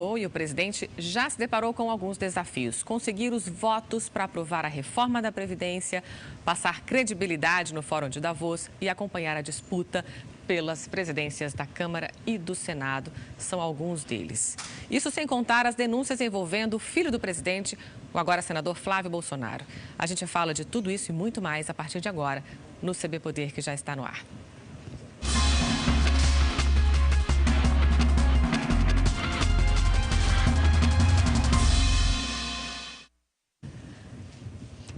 E o presidente já se deparou com alguns desafios. Conseguir os votos para aprovar a reforma da Previdência, passar credibilidade no Fórum de Davos e acompanhar a disputa pelas presidências da Câmara e do Senado. São alguns deles. Isso sem contar as denúncias envolvendo o filho do presidente, o agora senador Flávio Bolsonaro. A gente fala de tudo isso e muito mais a partir de agora no CB Poder, que já está no ar.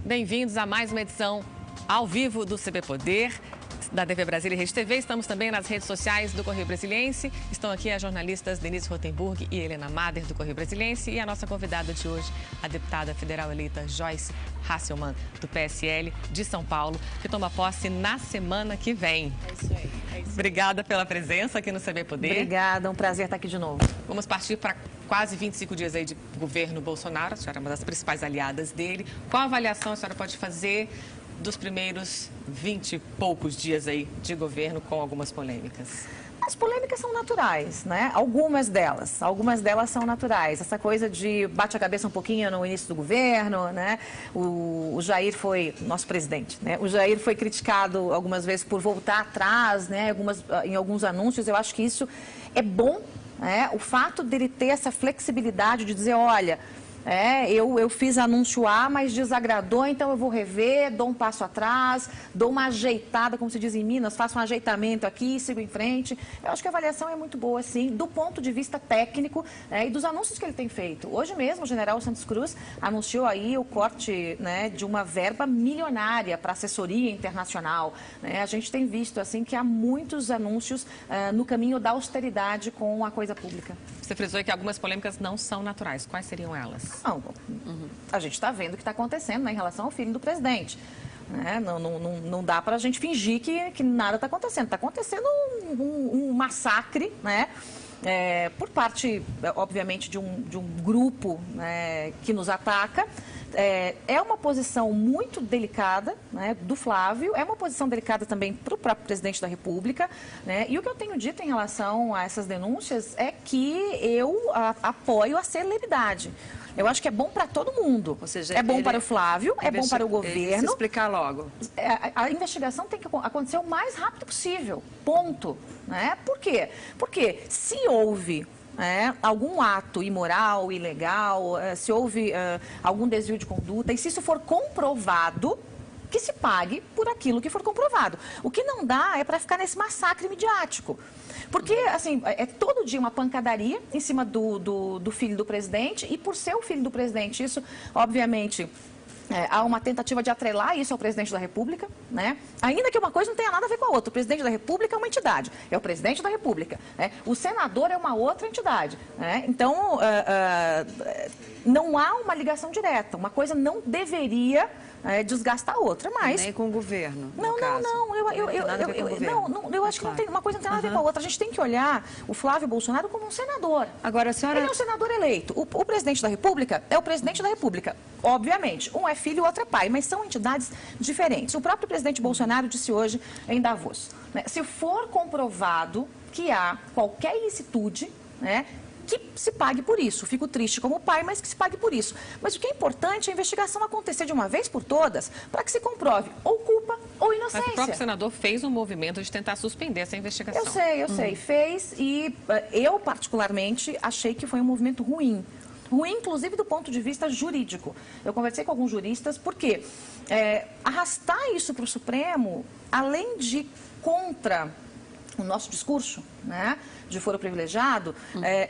Bem-vindos a mais uma edição ao vivo do CB Poder, da TV Brasília e Rede TV. Estamos também nas redes sociais do Correio Brasiliense. Estão aqui as jornalistas Denise Rotenburg e Helena Mader, do Correio Brasiliense. E a nossa convidada de hoje, a deputada federal eleita Joyce Hasselmann, do PSL de São Paulo, que toma posse na semana que vem. É isso aí. Obrigada pela presença aqui no CB Poder. Obrigada, um prazer estar aqui de novo. Vamos partir para quase 25 dias aí de governo Bolsonaro. A senhora é uma das principais aliadas dele. Qual avaliação a senhora pode fazer dos primeiros 20 e poucos dias aí de governo com algumas polêmicas? As polêmicas são naturais, né? Algumas delas são naturais. Essa coisa de bate a cabeça um pouquinho no início do governo, né? O Jair foi nosso presidente, né? O Jair foi criticado algumas vezes por voltar atrás, né? Em alguns anúncios. Eu acho que isso é bom, né? O fato dele ter essa flexibilidade de dizer, olha, eu fiz anúncio A, mas desagradou, então eu vou rever, dou um passo atrás, dou uma ajeitada, como se diz em Minas, faço um ajeitamento aqui, sigo em frente. Eu acho que a avaliação é muito boa, sim, do ponto de vista técnico, e dos anúncios que ele tem feito. Hoje mesmo, o general Santos Cruz anunciou aí o corte, né, de uma verba milionária para assessoria internacional, né? A gente tem visto assim que há muitos anúncios no caminho da austeridade com a coisa pública. Você frisou que algumas polêmicas não são naturais. Quais seriam elas? Não, a gente está vendo o que está acontecendo, né, em relação ao filho do presidente. Né? Não dá para a gente fingir que nada está acontecendo. Está acontecendo um massacre, né? Por parte, obviamente, de um grupo, né, que nos ataca. É uma posição muito delicada, né, do Flávio, é uma posição delicada também para o próprio presidente da República, né, e o que eu tenho dito em relação a essas denúncias é que eu apoio a celeridade. Eu acho que é bom para todo mundo. Ou seja, é bom para o Flávio, é bom para o governo. Se explicar logo. A investigação tem que acontecer o mais rápido possível. Ponto. Né? Por quê? Porque se houve algum ato imoral, ilegal, se houve algum desvio de conduta, e se isso for comprovado, que se pague por aquilo que for comprovado. O que não dá é para ficar nesse massacre midiático. Porque, assim, é todo dia uma pancadaria em cima do filho do presidente, e por ser o filho do presidente, isso, obviamente, há uma tentativa de atrelar isso ao presidente da República, né? Ainda que uma coisa não tenha nada a ver com a outra. O presidente da República é uma entidade, é o presidente da República, né? O senador é uma outra entidade, né? Então, não há uma ligação direta. Uma coisa não deveria desgastar a outra, mas... Nem com o governo, Não. Eu acho que não tem, uma coisa não tem nada a ver com a outra. A gente tem que olhar o Flávio Bolsonaro como um senador. Agora, a senhora... Ele é um senador eleito. O presidente da República é o presidente da República. Obviamente, um é filho e o outro é pai, mas são entidades diferentes. O próprio presidente Bolsonaro disse hoje em Davos, né, se for comprovado que há qualquer ilicitude, né, que se pague por isso. Fico triste como pai, mas que se pague por isso. Mas o que é importante é a investigação acontecer de uma vez por todas, para que se comprove ou culpa ou inocência. Mas o próprio senador fez um movimento de tentar suspender essa investigação. Eu sei. Fez, e eu, particularmente, achei que foi um movimento ruim. Ruim, inclusive, do ponto de vista jurídico. Eu conversei com alguns juristas, porque arrastar isso para o Supremo, além de contra o nosso discurso, né, de foro privilegiado,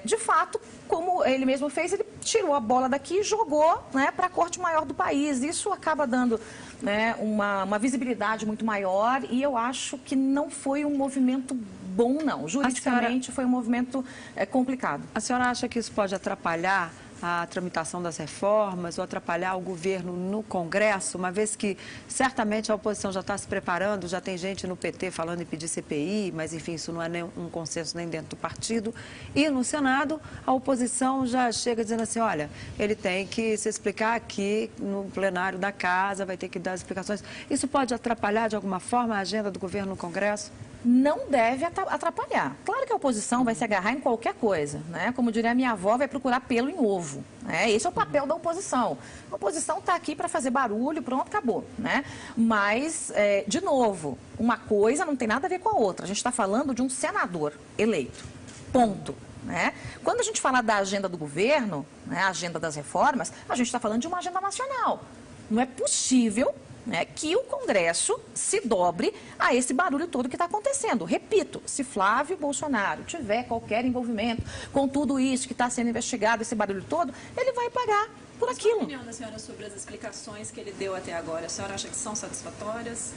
de fato, como ele mesmo fez, ele tirou a bola daqui e jogou, né, para a Corte Maior do país. Isso acaba dando, né, uma visibilidade muito maior, e eu acho que não foi um movimento bom, não. Juridicamente foi um movimento complicado. A senhora acha que isso pode atrapalhar a tramitação das reformas ou atrapalhar o governo no Congresso, uma vez que certamente a oposição já está se preparando, já tem gente no PT falando em pedir CPI, mas enfim, isso não é um consenso nem dentro do partido. E no Senado, a oposição já chega dizendo assim, olha, ele tem que se explicar aqui no plenário da Casa, vai ter que dar as explicações. Isso pode atrapalhar de alguma forma a agenda do governo no Congresso? não deve atrapalhar. Claro que a oposição vai se agarrar em qualquer coisa, né? Como diria a minha avó, vai procurar pelo em ovo, né? Esse é o papel da oposição. A oposição está aqui para fazer barulho, pronto, acabou, né? Mas, de novo, uma coisa não tem nada a ver com a outra. A gente está falando de um senador eleito, ponto. Né? Quando a gente fala da agenda do governo, né, a agenda das reformas, a gente está falando de uma agenda nacional. Não é possível, né, que o Congresso se dobre a esse barulho todo que está acontecendo. Repito, se Flávio Bolsonaro tiver qualquer envolvimento com tudo isso que está sendo investigado, esse barulho todo, ele vai pagar por aquilo. Qual a opinião da senhora sobre as explicações que ele deu até agora? A senhora acha que são satisfatórias?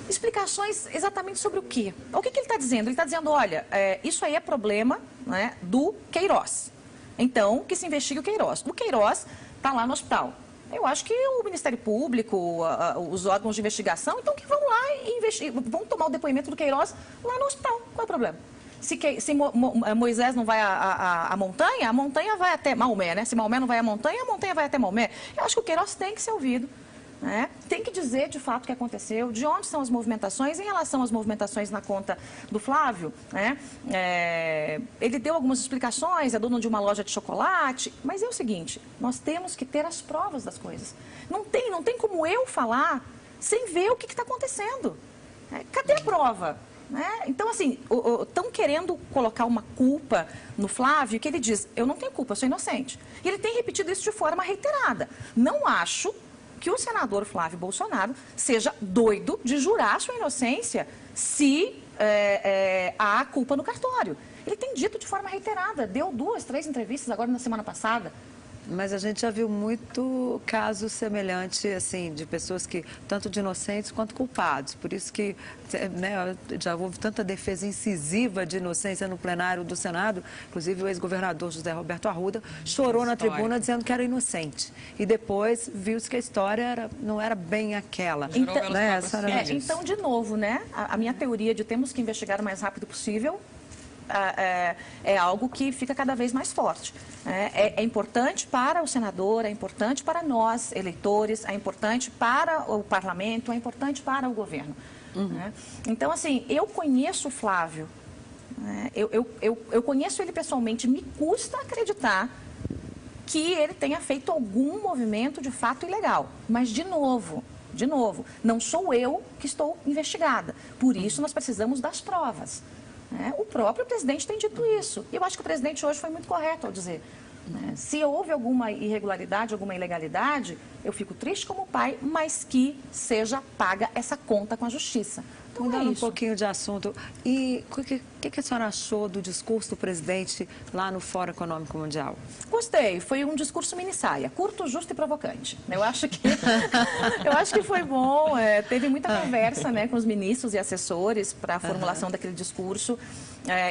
Explicações exatamente sobre o quê? O que ele está dizendo? Ele está dizendo, olha, isso aí é problema, né, do Queiroz. Então, que se investigue o Queiroz. O Queiroz está lá no hospital. Eu acho que o Ministério Público, os órgãos de investigação, então que vão lá e vão tomar o depoimento do Queiroz lá no hospital. Qual é o problema? Se Moisés não vai à montanha, a montanha vai até Maomé, né? Se Maomé não vai à montanha, a montanha vai até Maomé. Eu acho que o Queiroz tem que ser ouvido. Né? Tem que dizer de fato o que aconteceu, de onde são as movimentações. Em relação às movimentações na conta do Flávio, né? Ele deu algumas explicações, é dono de uma loja de chocolate, mas é o seguinte, nós temos que ter as provas das coisas. Não tem como eu falar sem ver o que está acontecendo. Cadê a prova? Né? Então, assim, estão querendo colocar uma culpa no Flávio, que ele diz, eu não tenho culpa, eu sou inocente. E ele tem repetido isso de forma reiterada. Não acho que o senador Flávio Bolsonaro seja doido de jurar sua inocência se há culpa no cartório. Ele tem dito de forma reiterada, deu 2, 3 entrevistas agora na semana passada. Mas a gente já viu muito caso semelhante, assim, de pessoas que, tanto de inocentes quanto culpados. Por isso que, né, já houve tanta defesa incisiva de inocência no plenário do Senado. Inclusive, o ex-governador José Roberto Arruda chorou na tribuna dizendo que era inocente. E depois viu-se que a história não era bem aquela. Então, né, então, de novo, né, a minha teoria de temos que investigar o mais rápido possível é algo que fica cada vez mais forte. É importante para o senador, é importante para nós, eleitores, é importante para o parlamento, é importante para o governo. Né? Então, assim, eu conheço o Flávio, né? Eu conheço ele pessoalmente, me custa acreditar que ele tenha feito algum movimento de fato ilegal. Mas, de novo, não sou eu que estou investigada. Por isso, nós precisamos das provas. O próprio presidente tem dito isso. E eu acho que o presidente hoje foi muito correto ao dizer. Se houve alguma irregularidade, alguma ilegalidade, eu fico triste como pai, mas que seja paga essa conta com a justiça. Então, mudando um pouquinho de assunto, e o que a senhora achou do discurso do presidente lá no Fórum Econômico Mundial? Gostei, foi um discurso mini-saia, curto, justo e provocante. Eu acho que foi bom, teve muita conversa, né, com os ministros e assessores para a formulação daquele discurso.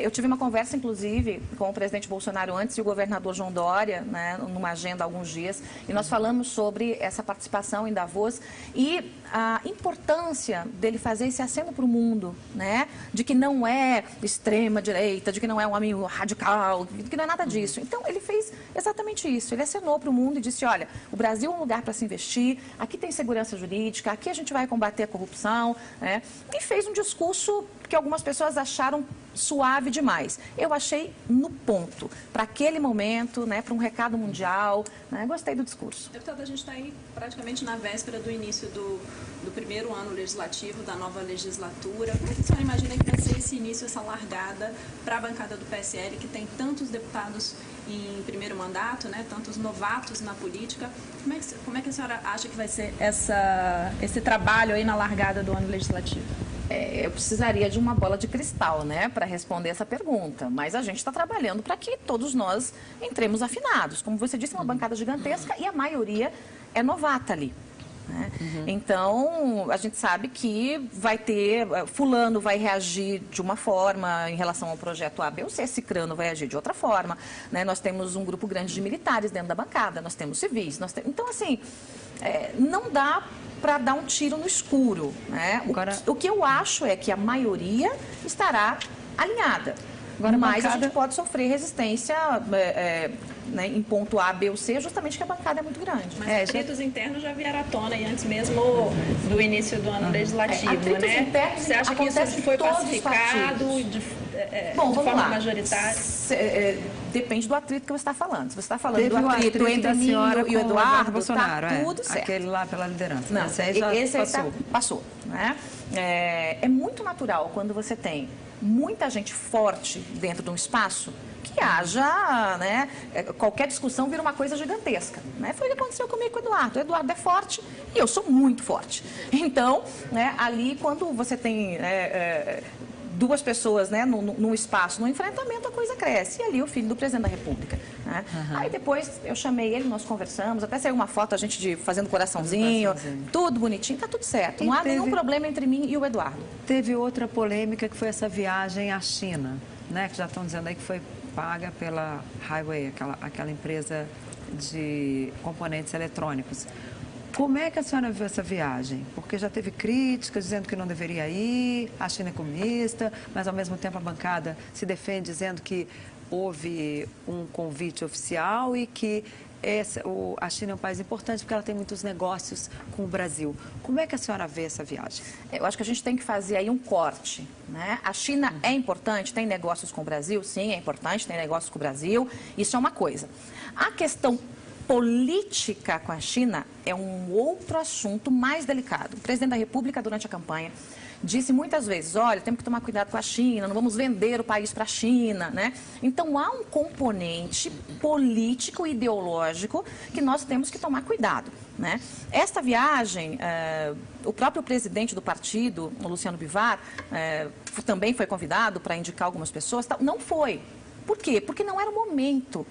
Eu tive uma conversa, inclusive, com o presidente Bolsonaro antes e o governador João Dória, né, numa agenda há alguns dias, e nós falamos sobre essa participação em Davos e a importância dele fazer esse aceno para o mundo, né, de que não é extrema-direita, de que não é um amigo radical, de que não é nada disso. Então, ele fez exatamente isso. Ele acenou para o mundo e disse, olha, o Brasil é um lugar para se investir, aqui tem segurança jurídica, aqui a gente vai combater a corrupção, né, e fez um discurso que algumas pessoas acharam suave demais. Eu achei no ponto, para aquele momento, né, para um recado mundial, né, gostei do discurso. Deputada, a gente está aí praticamente na véspera do início do primeiro ano legislativo, da nova legislatura. Como é que a senhora imagina que vai ser esse início, essa largada para a bancada do PSL, que tem tantos deputados em primeiro mandato, né, tantos novatos na política? Como é que a senhora acha que vai ser esse trabalho aí na largada do ano legislativo? Eu precisaria de uma bola de cristal, né, para responder essa pergunta. Mas a gente está trabalhando para que todos nós entremos afinados. Como você disse, é uma bancada gigantesca e a maioria é novata ali. Né? Então, a gente sabe que vai ter, fulano vai reagir de uma forma em relação ao projeto A, B ou C, Cicrano vai agir de outra forma. Né? Nós temos um grupo grande de militares dentro da bancada, nós temos civis. Então, assim, não dá para dar um tiro no escuro. Né? O que eu acho é que a maioria estará alinhada. Mas a gente pode sofrer resistência né, em ponto A, B ou C, justamente que a bancada é muito grande. Mas atritos internos já vieram à tona e antes mesmo do início do ano legislativo, atritos né? internos Você acha que isso foi pacificado de forma majoritária? Depende do atrito que você está falando. Se você está falando Teve do atrito entre mim e o Eduardo Bolsonaro, tá tudo certo. Aquele lá pela liderança. Não, esse aí já passou. Né? É muito natural quando você tem muita gente forte dentro de um espaço que haja, né, qualquer discussão vira uma coisa gigantesca. Né? Foi o que aconteceu comigo com o Eduardo. O Eduardo é forte e eu sou muito forte. Então, né, ali quando você tem duas pessoas, né, num espaço, num enfrentamento, a coisa cresce. E ali o filho do presidente da República. Né? Aí depois eu chamei ele, nós conversamos, até saiu uma foto a gente fazendo coraçãozinho, tudo bonitinho, tá tudo certo. Não há nenhum problema entre mim e o Eduardo. Teve outra polêmica que foi essa viagem à China, né, que já estão dizendo aí que foi paga pela Highway, aquela empresa de componentes eletrônicos. Como é que a senhora viu essa viagem? Porque já teve críticas dizendo que não deveria ir, a China é comunista, mas ao mesmo tempo a bancada se defende dizendo que houve um convite oficial e que a China é um país importante porque ela tem muitos negócios com o Brasil. Como é que a senhora vê essa viagem? Eu acho que a gente tem que fazer aí um corte. Né? A China é importante, tem negócios com o Brasil? Sim, é importante, tem negócios com o Brasil. Isso é uma coisa. A questão política com a China é um outro assunto mais delicado. O presidente da República, durante a campanha, disse muitas vezes, olha, temos que tomar cuidado com a China, não vamos vender o país para a China, né? Então, há um componente político e ideológico que nós temos que tomar cuidado, né? Esta viagem, o próprio presidente do partido, o Luciano Bivar, também foi convidado para indicar algumas pessoas, não foi. Por quê? Porque não era o momento.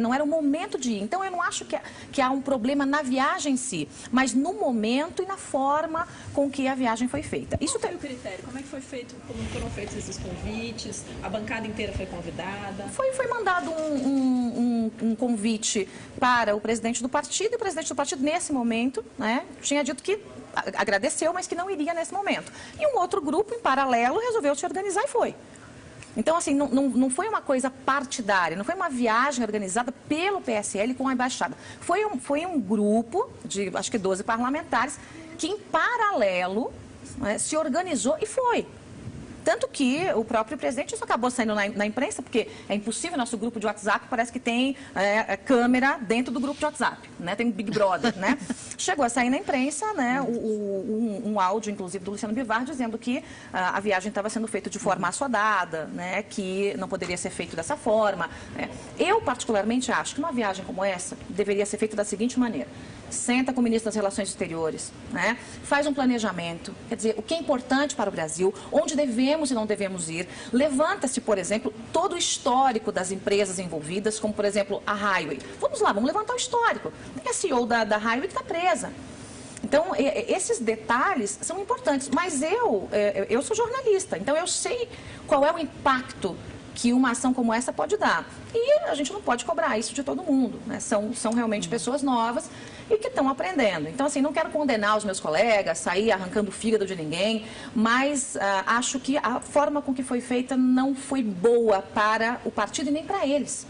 Não era o momento de ir. Então, eu não acho que há um problema na viagem em si, mas no momento e na forma com que a viagem foi feita. Qual foi o critério? Como é que foi feito? Como foram feitos esses convites? A bancada inteira foi convidada? Foi mandado um convite para o presidente do partido, e o presidente do partido, nesse momento, né, tinha dito que agradeceu, mas que não iria nesse momento. E um outro grupo, em paralelo, resolveu se organizar e foi. Então, assim, não foi uma coisa partidária, não foi uma viagem organizada pelo PSL com a embaixada. Foi um grupo de, acho que 12 parlamentares, que em paralelo, né, se organizou e foi. Tanto que o próprio presidente, isso acabou saindo na imprensa, porque é impossível, nosso grupo de WhatsApp parece que tem câmera dentro do grupo de WhatsApp, né? Tem Big Brother, né? Chegou a sair na imprensa, né, um áudio, inclusive, do Luciano Bivar, dizendo que a viagem estava sendo feita de forma assodada, né, que não poderia ser feito dessa forma. Né? Eu, particularmente, acho que uma viagem como essa deveria ser feita da seguinte maneira. Senta com o ministro das Relações Exteriores, né? Faz um planejamento, quer dizer, o que é importante para o Brasil, onde devemos e não devemos ir. Levanta-se, por exemplo, todo o histórico das empresas envolvidas, como, por exemplo, a Highway. Vamos lá, vamos levantar o histórico. Tem a CEO da Highway que está presa. Então, esses detalhes são importantes. Mas eu sou jornalista, então eu sei qual é o impacto que uma ação como essa pode dar. E a gente não pode cobrar isso de todo mundo, né? São realmente pessoas novas e que estão aprendendo. Então, assim, não quero condenar os meus colegas, sair arrancando o fígado de ninguém, mas acho que a forma com que foi feita não foi boa para o partido e nem para eles.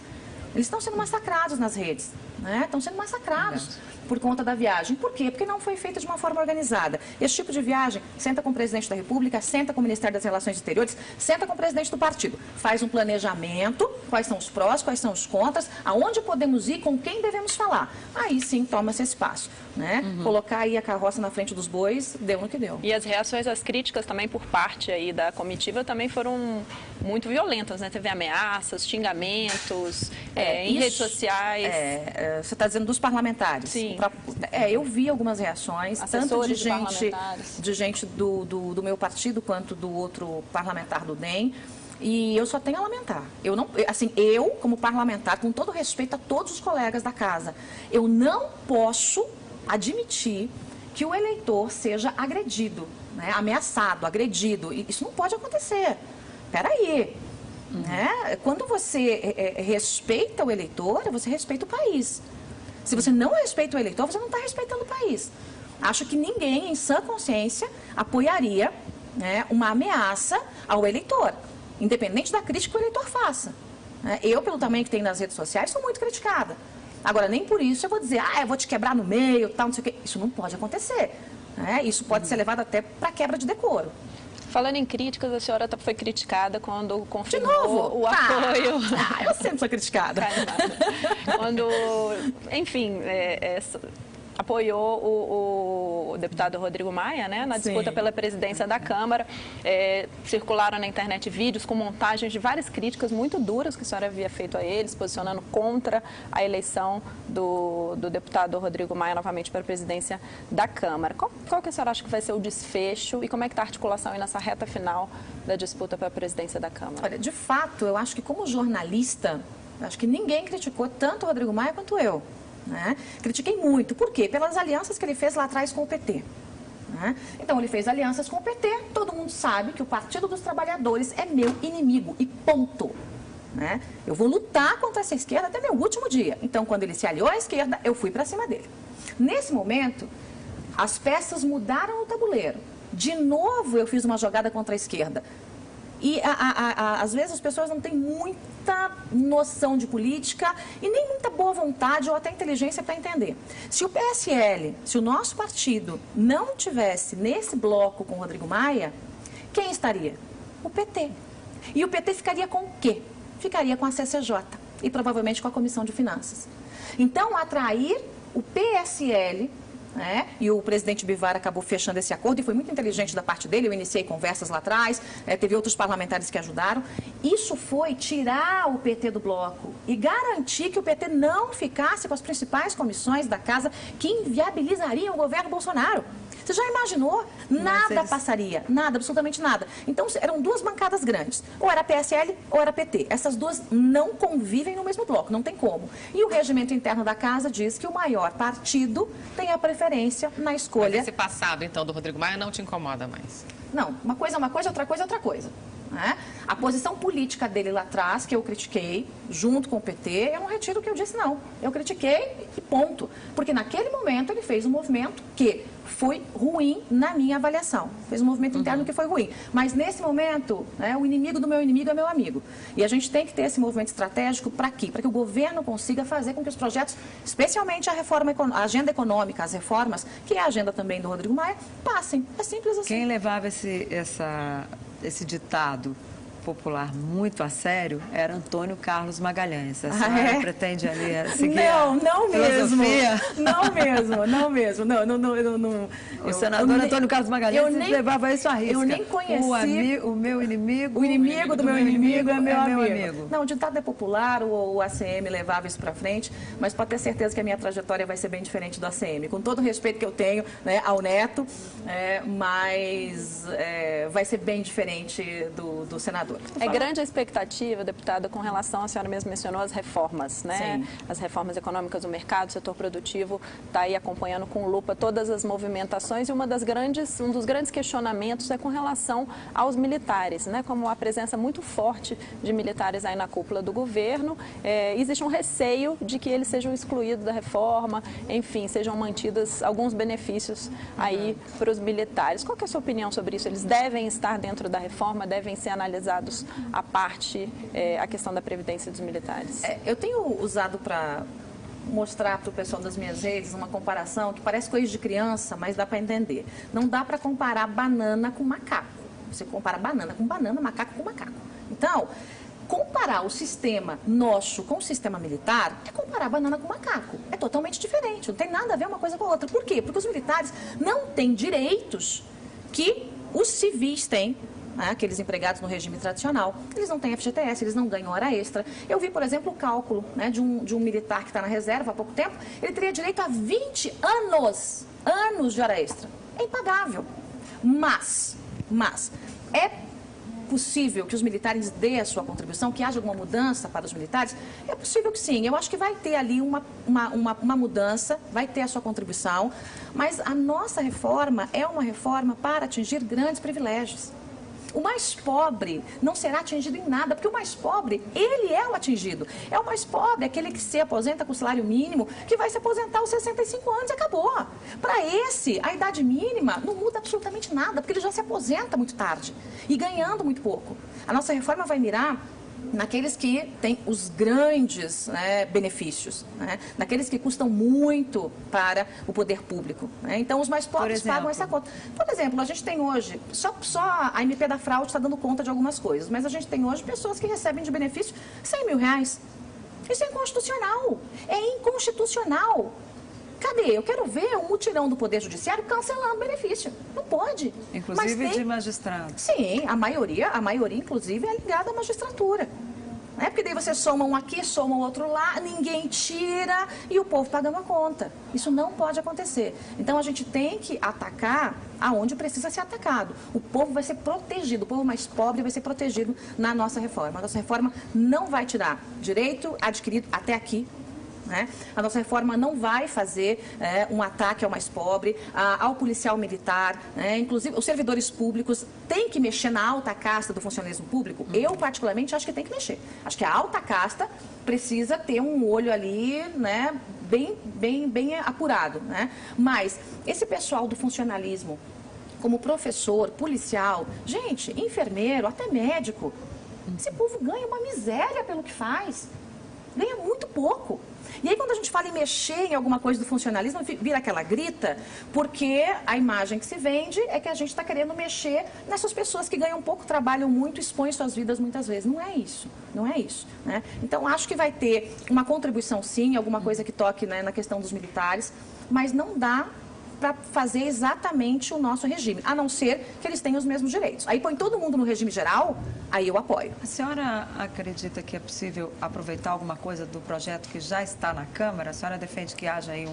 Eles estão sendo massacrados nas redes, né? Estão sendo massacrados por conta da viagem. Por quê? Porque não foi feita de uma forma organizada. Esse tipo de viagem, senta com o presidente da República, senta com o Ministério das Relações Exteriores, senta com o presidente do partido. Faz um planejamento, quais são os prós, quais são os contras, aonde podemos ir, com quem devemos falar. Aí sim toma-se esse passo. Né? Colocar aí a carroça na frente dos bois, deu no que deu. E as reações às críticas também por parte aí da comitiva também foram muito violentas, né? Teve ameaças, xingamentos, em redes sociais. Você está dizendo dos parlamentares? Sim. Eu vi algumas reações, tanto de gente do meu partido quanto do outro parlamentar do DEM. E eu só tenho a lamentar. Eu, como parlamentar, com todo respeito a todos os colegas da casa, eu não posso admitir que o eleitor seja agredido, né? Ameaçado, agredido. Isso não pode acontecer. Peraí. Né? Quando você respeita o eleitor, você respeita o país. Se você não respeita o eleitor, você não está respeitando o país. Acho que ninguém, em sã consciência, apoiaria, né, uma ameaça ao eleitor, independente da crítica que o eleitor faça. Eu, pelo tamanho que tem nas redes sociais, sou muito criticada. Agora, nem por isso eu vou dizer, eu vou te quebrar no meio, tal, não sei o quê. Isso não pode acontecer. Isso pode ser levado até para quebra de decoro. Falando em críticas, a senhora foi criticada quando confirmou o apoio. Eu sempre sou criticada. Quando, enfim, apoiou o deputado Rodrigo Maia, né, na disputa pela presidência da Câmara. Circularam na internet vídeos com montagens de várias críticas muito duras que a senhora havia feito a ele, se posicionando contra a eleição do deputado Rodrigo Maia novamente para a presidência da Câmara. Qual que a senhora acha que vai ser o desfecho e como é que está a articulação aí nessa reta final da disputa para a presidência da Câmara? Olha, de fato, eu acho que como jornalista, acho que ninguém criticou tanto o Rodrigo Maia quanto eu. Critiquei muito. Por quê? Pelas alianças que ele fez lá atrás com o PT. Então, ele fez alianças com o PT. Todo mundo sabe que o Partido dos Trabalhadores é meu inimigo. E ponto. Eu vou lutar contra essa esquerda até meu último dia. Então, quando ele se aliou à esquerda, eu fui para cima dele. Nesse momento, as peças mudaram no tabuleiro. De novo, eu fiz uma jogada contra a esquerda. E, às vezes, as pessoas não têm muita noção de política e nem muita boa vontade ou até inteligência para entender. Se o PSL, se o nosso partido não tivesse nesse bloco com o Rodrigo Maia, quem estaria? O PT. E o PT ficaria com o quê? Ficaria com a CCJ e provavelmente com a Comissão de Finanças. Então, atrair o PSL... E o presidente Bivar acabou fechando esse acordo e foi muito inteligente da parte dele. Eu iniciei conversas lá atrás, teve outros parlamentares que ajudaram. Isso foi tirar o PT do bloco e garantir que o PT não ficasse com as principais comissões da casa que inviabilizariam o governo Bolsonaro. Você já imaginou? Nada passaria, nada, absolutamente nada. Então, eram duas bancadas grandes. Ou era PSL ou era PT. Essas duas não convivem no mesmo bloco, não tem como. E o regimento interno da casa diz que o maior partido tem a preferência na escolha. Mas esse passado, então, do Rodrigo Maia não te incomoda mais? Não, uma coisa é uma coisa, outra coisa é outra coisa. A posição política dele lá atrás, que eu critiquei, junto com o PT, eu não retiro o que eu disse, não. Eu critiquei e ponto. Porque naquele momento ele fez um movimento que foi ruim na minha avaliação. Fez um movimento interno que foi ruim. Mas nesse momento, o inimigo do meu inimigo é meu amigo. E a gente tem que ter esse movimento estratégico para quê? Para que o governo consiga fazer com que os projetos, especialmente a agenda econômica, as reformas, que é a agenda também do Rodrigo Maia, passem. É simples assim. Quem levava esse ditado popular muito a sério era Antônio Carlos Magalhães. A senhora pretende ali seguir não mesmo. Não mesmo. O senador Antônio Carlos Magalhães levava isso à risca. Eu nem conheci. O meu inimigo. O inimigo do meu inimigo é meu amigo. Não, o ditado é popular, o ACM levava isso para frente, mas pode ter certeza que a minha trajetória vai ser bem diferente do ACM. Com todo o respeito que eu tenho ao Neto, mas vai ser bem diferente do senador. É grande a expectativa, deputada, com relação, a senhora mesmo mencionou, as reformas, Sim. As reformas econômicas do mercado, o setor produtivo está aí acompanhando com lupa todas as movimentações e um dos grandes questionamentos é com relação aos militares, como a presença muito forte de militares aí na cúpula do governo, existe um receio de que eles sejam excluídos da reforma, enfim, sejam mantidos alguns benefícios aí para os militares. Qual que é a sua opinião sobre isso? Eles devem estar dentro da reforma, devem ser analisados a parte, a questão da previdência dos militares? Eu tenho usado para mostrar para o pessoal das minhas redes uma comparação que parece coisa de criança, mas dá para entender. Não dá para comparar banana com macaco. Você compara banana com banana, macaco com macaco. Então, comparar o sistema nosso com o sistema militar é comparar banana com macaco. É totalmente diferente, não tem nada a ver uma coisa com a outra. Por quê? Porque os militares não têm direitos que os civis têm, aqueles empregados no regime tradicional. Eles não têm FGTS, eles não ganham hora extra. Eu vi, por exemplo, o cálculo de um militar que está na reserva há pouco tempo, ele teria direito a 20 anos de hora extra. É impagável. Mas é possível que os militares dêem a sua contribuição, que haja alguma mudança para os militares? É possível que sim. Eu acho que vai ter ali uma mudança, vai ter a sua contribuição, mas a nossa reforma é uma reforma para atingir grandes privilégios. O mais pobre não será atingido em nada, porque o mais pobre, ele é o atingido. É o mais pobre, aquele que se aposenta com salário mínimo, que vai se aposentar aos 65 anos e acabou. Para esse, a idade mínima não muda absolutamente nada, porque ele já se aposenta muito tarde e ganhando muito pouco. A nossa reforma vai mirar naqueles que têm os grandes, né, benefícios, né, naqueles que custam muito para o poder público, né? Então, os mais pobres pagam essa conta. Por exemplo, a gente tem hoje, só a MP da fraude está dando conta de algumas coisas, mas a gente tem hoje pessoas que recebem de benefício R$100 mil. Isso é inconstitucional. É inconstitucional. Cadê? Eu quero ver um mutirão do Poder Judiciário cancelando o benefício. Não pode. Inclusive de magistrados. Sim, a maioria inclusive, é ligada à magistratura. Porque daí você soma um aqui, soma o outro lá, ninguém tira e o povo pagando a conta. Isso não pode acontecer. Então, a gente tem que atacar aonde precisa ser atacado. O povo vai ser protegido, o povo mais pobre vai ser protegido na nossa reforma. A nossa reforma não vai tirar direito adquirido até aqui, né? A nossa reforma não vai fazer um ataque ao mais pobre, ao policial militar, né? Inclusive os servidores públicos têm que mexer na alta casta do funcionalismo público. Eu, particularmente, acho que tem que mexer. Acho que a alta casta precisa ter um olho ali, né, bem apurado, né? Mas esse pessoal do funcionalismo, como professor, policial, gente, enfermeiro, até médico, esse povo ganha uma miséria pelo que faz. Ganha muito pouco. E aí, quando a gente fala em mexer em alguma coisa do funcionalismo, vira aquela grita, porque a imagem que se vende é que a gente está querendo mexer nessas pessoas que ganham pouco, trabalham muito, expõem suas vidas muitas vezes. Não é isso, não é isso, né? Então, acho que vai ter uma contribuição, sim, alguma coisa que toque, né, na questão dos militares, mas não dá para fazer exatamente o nosso regime, a não ser que eles tenham os mesmos direitos. Aí põe todo mundo no regime geral, aí eu apoio. A senhora acredita que é possível aproveitar alguma coisa do projeto que já está na Câmara? A senhora defende que haja aí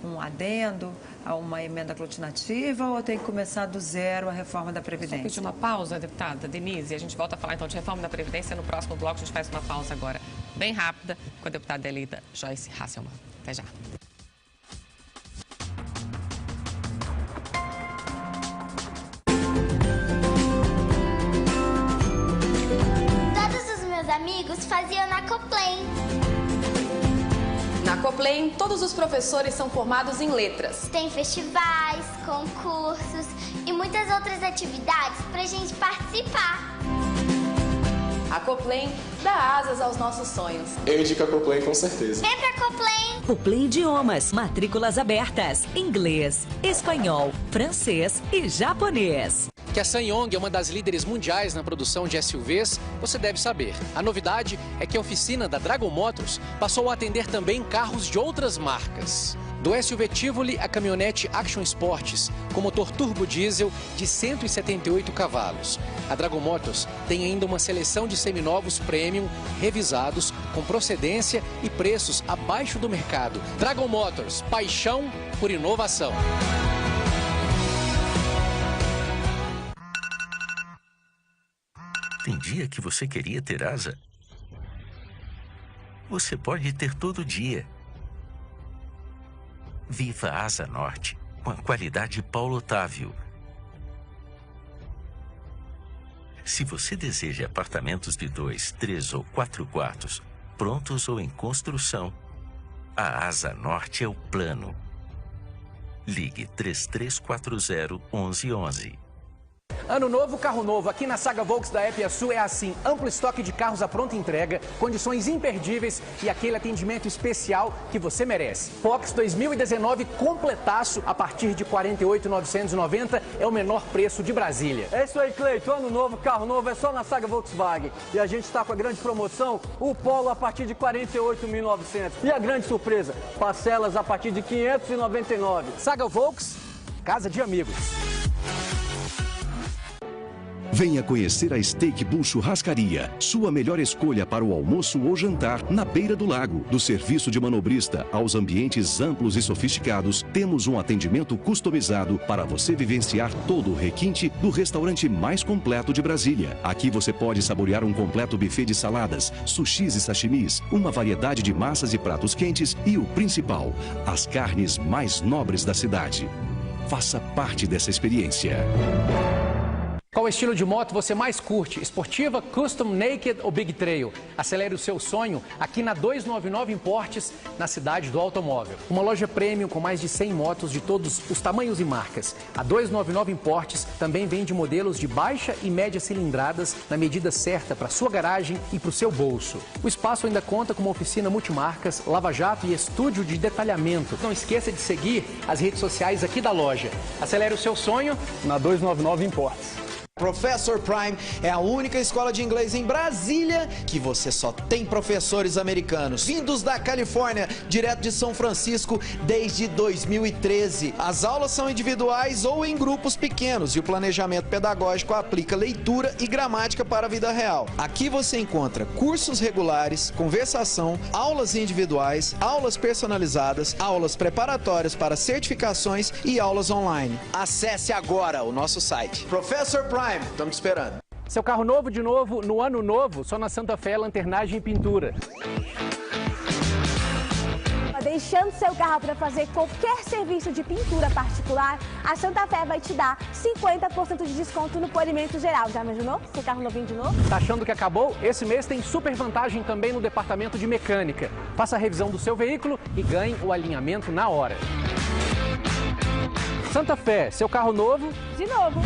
um adendo a uma emenda aglutinativa ou tem que começar do zero a reforma da Previdência? Só pedir uma pausa, deputada Denise, e a gente volta a falar então de reforma da Previdência no próximo bloco. A gente faz uma pausa agora bem rápida com a deputada eleita Joyce Hasselmann. Até já. Amigos faziam na Coplen. Na Coplen, todos os professores são formados em letras. Tem festivais, concursos e muitas outras atividades pra gente participar. A Coplen dá asas aos nossos sonhos. Eu indico a Coplen com certeza. Vem pra Coplen! Coplen Idiomas, matrículas abertas, inglês, espanhol, francês e japonês. Que a SsangYong é uma das líderes mundiais na produção de SUVs, você deve saber. A novidade é que a oficina da Dragon Motors passou a atender também carros de outras marcas. Do SUV Tivoli a caminhonete Action Sports, com motor turbo diesel de 178 cavalos. A Dragon Motors tem ainda uma seleção de seminovos premium, revisados, com procedência e preços abaixo do mercado. Dragon Motors, paixão por inovação. Tem dia que você queria ter asa? Você pode ter todo dia. Viva a Asa Norte, com a qualidade Paulo Otávio. Se você deseja apartamentos de 2, 3 ou 4 quartos, prontos ou em construção, a Asa Norte é o plano. Ligue 3340-1111. Ano novo, carro novo. Aqui na Saga Volks da EpiaSul é assim. Amplo estoque de carros à pronta entrega, condições imperdíveis e aquele atendimento especial que você merece. Fox 2019 completaço a partir de R$ 48.990 é o menor preço de Brasília. É isso aí, Cleito. Ano novo, carro novo é só na Saga Volkswagen. E a gente está com a grande promoção, o Polo a partir de R$ 48.900. E a grande surpresa, parcelas a partir de R$ 599. Saga Volks, casa de amigos. Venha conhecer a Steak Bull Churrascaria, sua melhor escolha para o almoço ou jantar na beira do lago. Do serviço de manobrista aos ambientes amplos e sofisticados, temos um atendimento customizado para você vivenciar todo o requinte do restaurante mais completo de Brasília. Aqui você pode saborear um completo buffet de saladas, sushis e sashimis, uma variedade de massas e pratos quentes e o principal, as carnes mais nobres da cidade. Faça parte dessa experiência. Qual estilo de moto você mais curte? Esportiva, Custom, Naked ou Big Trail? Acelere o seu sonho aqui na 299 Importes, na cidade do automóvel. Uma loja premium com mais de 100 motos de todos os tamanhos e marcas. A 299 Importes também vende modelos de baixa e média cilindradas na medida certa para sua garagem e para o seu bolso. O espaço ainda conta com uma oficina multimarcas, lava-jato e estúdio de detalhamento. Não esqueça de seguir as redes sociais aqui da loja. Acelere o seu sonho na 299 Importes. Professor Prime é a única escola de inglês em Brasília que você só tem professores americanos, vindos da Califórnia, direto de São Francisco, desde 2013. As aulas são individuais ou em grupos pequenos e o planejamento pedagógico aplica leitura e gramática para a vida real. Aqui você encontra cursos regulares, conversação, aulas individuais, aulas personalizadas, aulas preparatórias para certificações e aulas online. Acesse agora o nosso site. Professor Prime, estamos te esperando. Seu carro novo de novo, no ano novo, só na Santa Fé, lanternagem e pintura. Deixando seu carro para fazer qualquer serviço de pintura particular, a Santa Fé vai te dar 50% de desconto no polimento geral. Já imaginou? Seu carro novinho de novo? Tá achando que acabou? Esse mês tem super vantagem também no departamento de mecânica. Faça a revisão do seu veículo e ganhe o alinhamento na hora. Santa Fé, seu carro novo de novo.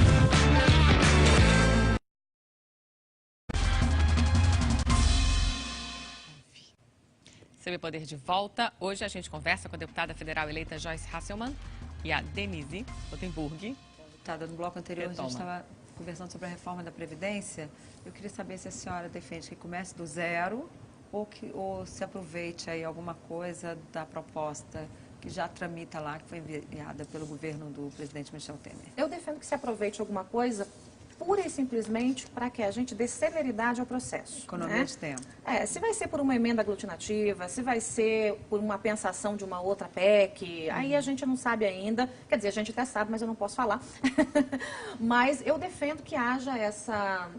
CB Poder de volta. Hoje a gente conversa com a deputada federal eleita Joyce Hasselmann e a Denise Rotenburg. Deputada, no bloco anterior a gente estava conversando sobre a reforma da Previdência. Eu queria saber se a senhora defende que comece do zero ou se aproveite aí alguma coisa da proposta que já tramita lá, que foi enviada pelo governo do presidente Michel Temer. Eu defendo que se aproveite alguma coisa pura e simplesmente para que a gente dê celeridade ao processo. Economia de tempo. Se vai ser por uma emenda aglutinativa, se vai ser por uma pensação de uma outra PEC, aí a gente não sabe ainda. Quer dizer, a gente até sabe, mas eu não posso falar. Mas eu defendo que haja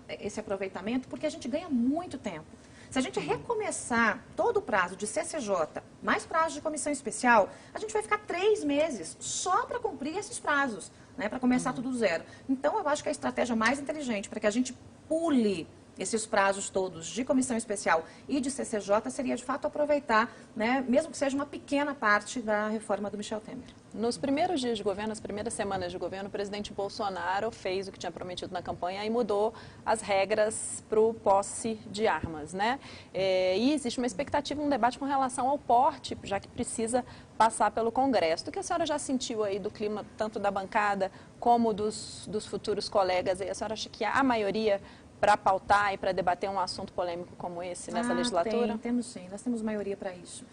esse aproveitamento, porque a gente ganha muito tempo. Se a gente recomeçar todo o prazo de CCJ, mais prazo de comissão especial, a gente vai ficar 3 meses só para cumprir esses prazos, né, para começar tudo do zero. Então, eu acho que a estratégia mais inteligente para que a gente pule esses prazos todos de comissão especial e de CCJ seria, de fato, aproveitar, né, mesmo que seja uma pequena parte da reforma do Michel Temer. Nos primeiros dias de governo, nas primeiras semanas de governo, o presidente Bolsonaro fez o que tinha prometido na campanha e mudou as regras para o posse de armas, né? E existe uma expectativa, um debate com relação ao porte, já que precisa passar pelo Congresso. O que a senhora já sentiu aí do clima, tanto da bancada como dos futuros colegas? A senhora acha que há maioria para pautar e para debater um assunto polêmico como esse nessa legislatura? Temos sim, nós temos maioria para isso.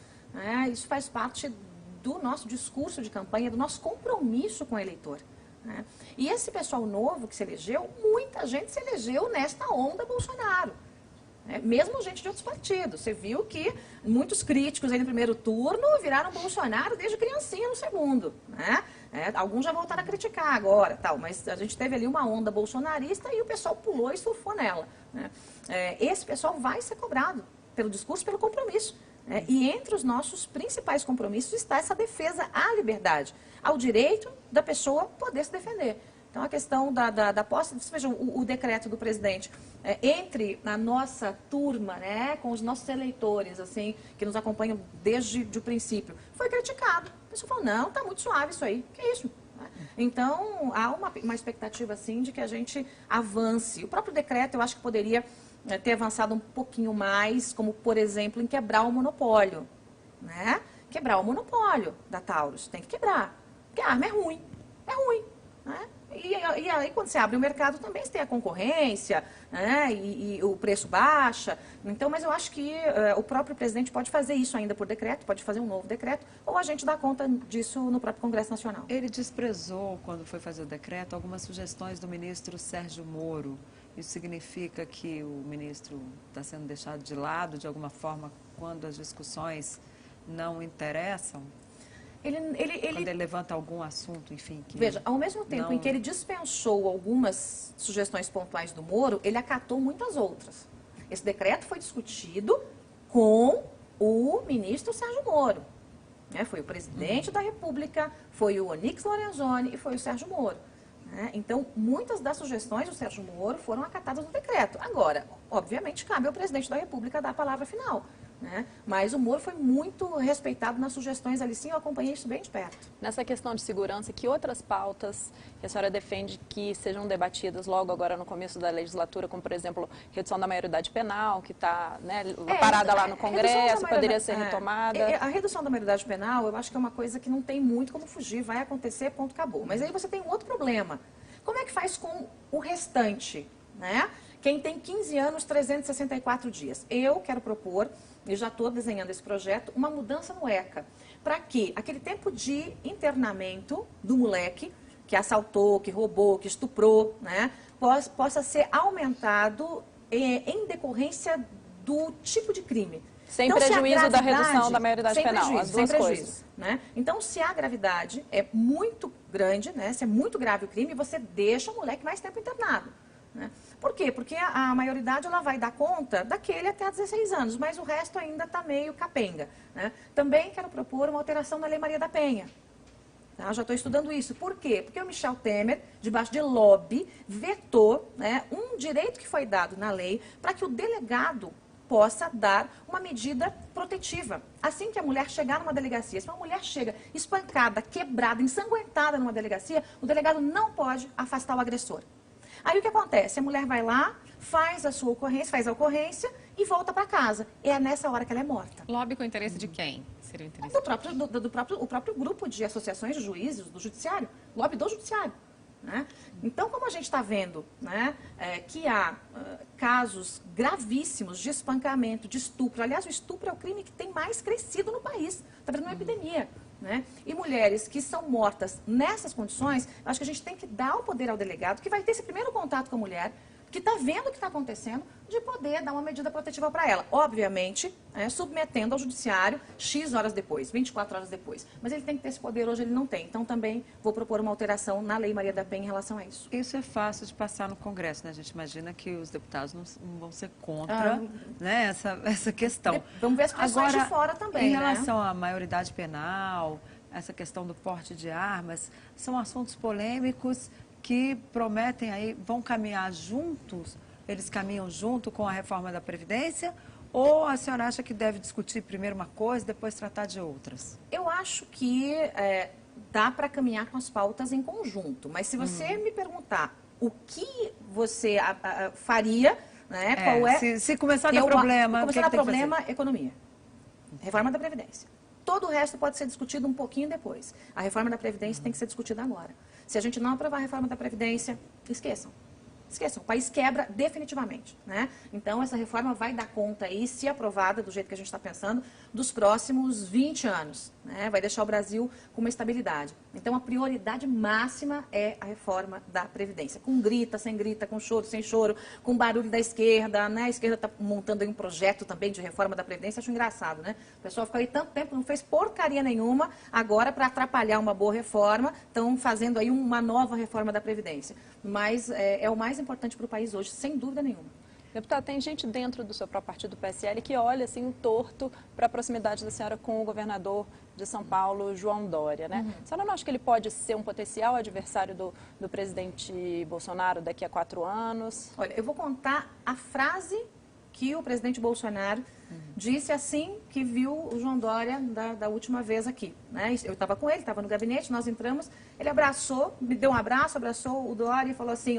Isso faz parte do nosso discurso de campanha, do nosso compromisso com o eleitor. Né? E esse pessoal novo que se elegeu, muita gente se elegeu nesta onda Bolsonaro. Mesmo gente de outros partidos. Você viu que muitos críticos aí no primeiro turno viraram Bolsonaro desde criancinha no segundo. Né? Alguns já voltaram a criticar agora, tal, mas a gente teve ali uma onda bolsonarista e o pessoal pulou e surfou nela. Né? Esse pessoal vai ser cobrado pelo discurso, pelo compromisso. E entre os nossos principais compromissos está essa defesa à liberdade, ao direito da pessoa poder se defender. Então, a questão da posse, vejam, o decreto do presidente, entre a nossa turma, né, com os nossos eleitores, assim, que nos acompanham desde o princípio, foi criticado. A pessoa falou, não, está muito suave isso aí. Que isso? Então, há uma expectativa, assim, de que a gente avance. O próprio decreto, eu acho que poderia ter avançado um pouquinho mais, como, por exemplo, em quebrar o monopólio. Né? Quebrar o monopólio da Taurus. Tem que quebrar. Porque a arma é ruim. É ruim. Né? E aí, quando você abre o mercado, também você tem a concorrência, né? E o preço baixa. Então, mas eu acho que o próprio presidente pode fazer isso ainda por decreto, pode fazer um novo decreto, ou a gente dá conta disso no próprio Congresso Nacional. Ele desprezou, quando foi fazer o decreto, algumas sugestões do ministro Sérgio Moro. Isso significa que o ministro está sendo deixado de lado, de alguma forma, quando as discussões não interessam? Quando ele levanta algum assunto, enfim... Veja, ao mesmo tempo em que ele dispensou algumas sugestões pontuais do Moro, ele acatou muitas outras. Esse decreto foi discutido com o ministro Sérgio Moro. Foi o presidente da República, foi o Onyx Lorenzoni e foi o Sérgio Moro. né? Então, muitas das sugestões do Sérgio Moro foram acatadas no decreto. Agora, obviamente, cabe ao presidente da República dar a palavra final, né? Mas o Moro foi muito respeitado nas sugestões ali, sim, eu acompanhei isso bem de perto. Nessa questão de segurança, que outras pautas que a senhora defende que sejam debatidas logo agora no começo da legislatura, como, por exemplo, redução da maioridade penal, que está, né, parada lá no Congresso, poderia ser retomada? A redução da maioridade penal, eu acho que é uma coisa que não tem muito como fugir, vai acontecer, ponto, acabou. Mas aí você tem um outro problema. Como é que faz com o restante, né? Quem tem 15 anos, 364 dias. Eu quero propor, e já estou desenhando esse projeto, uma mudança no ECA. Para que aquele tempo de internamento do moleque, que assaltou, que roubou, que estuprou, né, possa ser aumentado em decorrência do tipo de crime. Sem prejuízo da redução da maioridade penal, as duas coisas. Né? Então, se a gravidade é muito grande, né, se é muito grave o crime, você deixa o moleque mais tempo internado. Né? Por quê? Porque a maioridade ela vai dar conta daquele até 16 anos, mas o resto ainda está meio capenga. Né? Também quero propor uma alteração na Lei Maria da Penha. Tá? Já estou estudando isso. Por quê? Porque o Michel Temer, debaixo de lobby, vetou, né, um direito que foi dado na lei para que o delegado possa dar uma medida protetiva. Assim que a mulher chegar numa delegacia, se uma mulher chega espancada, quebrada, ensanguentada numa delegacia, o delegado não pode afastar o agressor. Aí o que acontece? A mulher vai lá, faz a sua ocorrência, faz a ocorrência e volta para casa. É nessa hora que ela é morta. Lobby com interesse de quem? Seria o interesse o próprio grupo de associações de juízes, do judiciário. Lobby do judiciário. Né? Então, como a gente está vendo, né, que há casos gravíssimos de espancamento, de estupro. Aliás, o estupro é o crime que tem mais crescido no país. Está vendo uma epidemia. Né? E mulheres que são mortas nessas condições, acho que a gente tem que dar o poder ao delegado, que vai ter esse primeiro contato com a mulher, que está vendo o que está acontecendo, de poder dar uma medida protetiva para ela. Obviamente, submetendo ao judiciário X horas depois, 24 horas depois. Mas ele tem que ter esse poder, hoje ele não tem. Então, também vou propor uma alteração na Lei Maria da Penha em relação a isso. Isso é fácil de passar no Congresso, né? A gente imagina que os deputados não vão ser contra né, essa questão. Vamos ver as pressões de fora também, em relação à maioridade penal, essa questão do porte de armas, são assuntos polêmicos que prometem aí, vão caminhar juntos, eles caminham junto com a reforma da Previdência, ou a senhora acha que deve discutir primeiro uma coisa, depois tratar de outras? Eu acho que dá para caminhar com as pautas em conjunto, mas se você me perguntar o que você faria, né, qual é... Se começar a dar problema, começar a dar problema, economia. Reforma da Previdência. Todo o resto pode ser discutido um pouquinho depois. A reforma da Previdência tem que ser discutida agora. Se a gente não aprovar a reforma da Previdência, esqueçam. Esqueçam, o país quebra definitivamente. Né? Então, essa reforma vai dar conta aí, se aprovada do jeito que a gente está pensando, dos próximos 20 anos. Né? Vai deixar o Brasil com uma estabilidade. Então, a prioridade máxima é a reforma da Previdência. Com grita, sem grita, com choro, sem choro, com barulho da esquerda. Né? A esquerda está montando aí um projeto também de reforma da Previdência. Acho engraçado, né? O pessoal ficou aí tanto tempo, não fez porcaria nenhuma. Agora, para atrapalhar uma boa reforma, estão fazendo aí uma nova reforma da Previdência. Mas é o mais importante para o país hoje, sem dúvida nenhuma. Deputada, tem gente dentro do seu próprio partido, PSL, que olha assim torto para a proximidade da senhora com o governador de São Paulo, João Dória, né? A senhora não acha que ele pode ser um potencial adversário do presidente Bolsonaro daqui a 4 anos? Olha, eu vou contar a frase que o presidente Bolsonaro disse assim que viu o João Dória da última vez aqui. Né? Eu estava com ele, estava no gabinete, nós entramos, ele abraçou, me deu um abraço, abraçou o Dória e falou assim,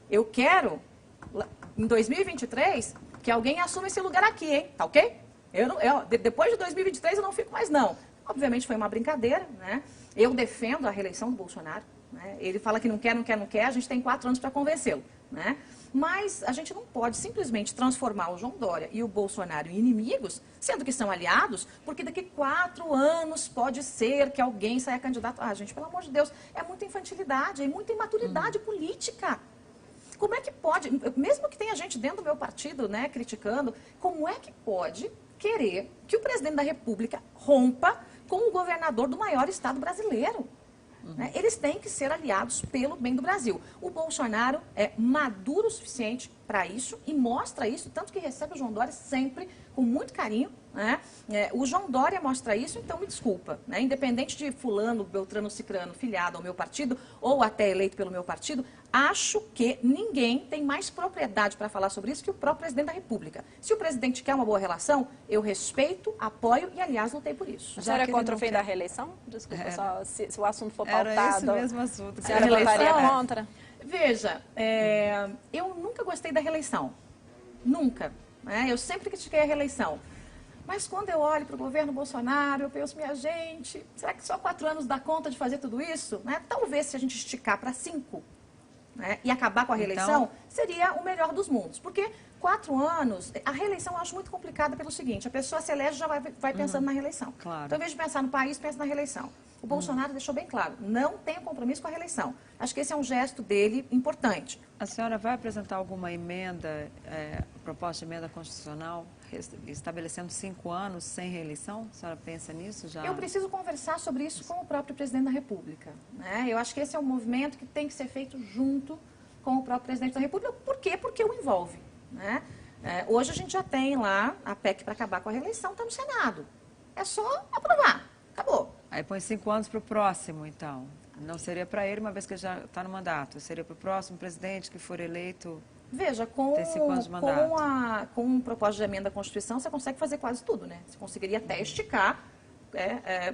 eu quero, em 2023, que alguém assuma esse lugar aqui, hein? Tá ok? Depois de 2023 eu não fico mais, não. Obviamente foi uma brincadeira, né? Eu defendo a reeleição do Bolsonaro. Né? Ele fala que não quer, a gente tem 4 anos para convencê-lo. Né? Mas a gente não pode simplesmente transformar o João Dória e o Bolsonaro em inimigos, sendo que são aliados, porque daqui 4 anos pode ser que alguém saia candidato. Gente, pelo amor de Deus, é muita infantilidade, é muita imaturidade política. Como é que pode, mesmo que tenha gente dentro do meu partido, né, criticando, como é que pode querer que o presidente da República rompa com o governador do maior estado brasileiro? Né? Eles têm que ser aliados pelo bem do Brasil. O Bolsonaro é maduro o suficiente para isso e mostra isso, tanto que recebe o João Dória sempre com muito carinho, né? O João Dória mostra isso, então me desculpa, né? Independente de fulano, beltrano, cicrano, filiado ao meu partido ou até eleito pelo meu partido, acho que ninguém tem mais propriedade para falar sobre isso que o próprio presidente da República. Se o presidente quer uma boa relação, eu respeito, apoio e, aliás, lutei por isso. A senhora é contra o fim da reeleição? Desculpa, só se o assunto for pautado. Era esse mesmo assunto. A senhora votaria contra? Veja, eu nunca gostei da reeleição. Nunca. Né? Eu sempre critiquei a reeleição. Mas quando eu olho para o governo Bolsonaro, eu penso, minha gente, será que só 4 anos dá conta de fazer tudo isso? Né? Talvez se a gente esticar para 5, né, e acabar com a reeleição, seria o melhor dos mundos. Porque 4 anos, a reeleição eu acho muito complicada pelo seguinte, a pessoa se elege e já vai pensando na reeleição. Claro. Então, ao invés de pensar no país, pensa na reeleição. O Bolsonaro deixou bem claro, não tem compromisso com a reeleição. Acho que esse é um gesto dele importante. A senhora vai apresentar alguma emenda, proposta de emenda constitucional, estabelecendo 5 anos sem reeleição? A senhora pensa nisso já? Eu preciso conversar sobre isso com o próprio presidente da República. Né? Eu acho que esse é um movimento que tem que ser feito junto com o próprio presidente da República. Por quê? Porque o envolve. Né? Hoje a gente já tem lá a PEC para acabar com a reeleição, está no Senado. É só aprovar. Acabou. Aí põe 5 anos para o próximo, então. Não seria para ele, uma vez que ele já está no mandato. Seria para o próximo presidente que for eleito. Veja, com um propósito de emenda à Constituição, você consegue fazer quase tudo, né? Você conseguiria até esticar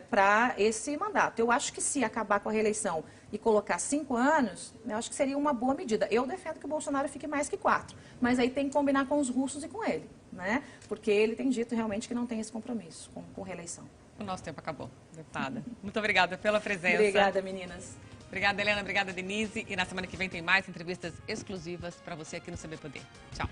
para esse mandato. Eu acho que se acabar com a reeleição e colocar 5 anos, eu acho que seria uma boa medida. Eu defendo que o Bolsonaro fique mais que 4, mas aí tem que combinar com os russos e com ele, né? Porque ele tem dito realmente que não tem esse compromisso com reeleição. O nosso tempo acabou, deputada. Muito obrigada pela presença. Obrigada, meninas. Obrigada, Helena. Obrigada, Denise. E na semana que vem tem mais entrevistas exclusivas para você aqui no CB Poder. Tchau.